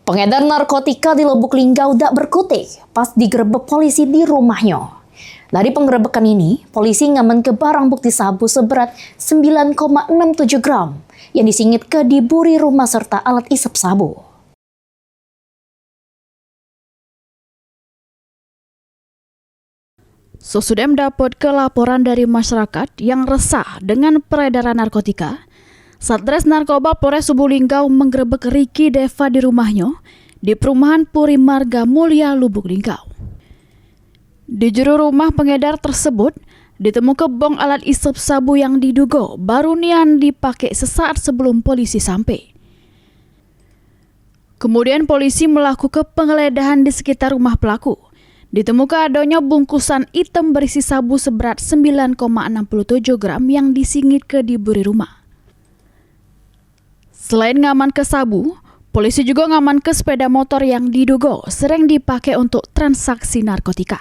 Pengedar narkotika di Lubuk Linggau tak berkutik pas digerebek polisi di rumahnya. Dari penggerebekan ini, polisi ngamankan barang bukti sabu seberat 9,67 gram yang disingit ke diburi rumah serta alat isap sabu. Sesudah mendapat laporan dari masyarakat yang resah dengan peredaran narkotika, Satres Narkoba Polres Lubuk Linggau menggerebek Ricky Deva di rumahnya di perumahan Puri Marga Mulia, Lubuk Linggau. Di juru rumah pengedar tersebut ditemukan bong alat isap sabu yang diduga baru nian dipakai sesaat sebelum polisi sampai. Kemudian polisi melakukan penggeledahan di sekitar rumah pelaku. Ditemukan adanya bungkusan hitam berisi sabu seberat 9,67 gram yang disingit ke diburi rumah. Selain ngaman ke sabu, polisi juga ngaman ke sepeda motor yang diduga sering dipakai untuk transaksi narkotika.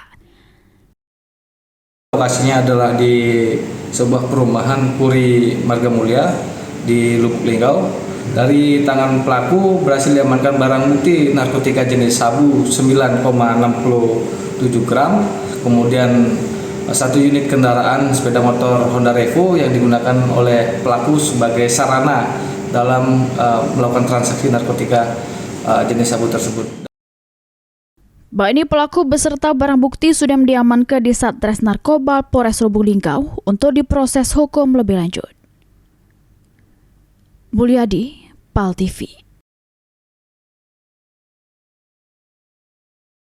Lokasinya adalah di sebuah perumahan Puri Marga Mulia di Lubuk Linggau. Dari tangan pelaku berhasil diamankan barang bukti narkotika jenis sabu 9,67 gram, kemudian satu unit kendaraan sepeda motor Honda Revo yang digunakan oleh pelaku sebagai sarana dalam melakukan transaksi narkotika jenis sabu tersebut. Ini pelaku beserta barang bukti sudah diamankan di Satres Narkoba Polres Lubuk Linggau untuk diproses hukum lebih lanjut. Mulyadi, PAL TV.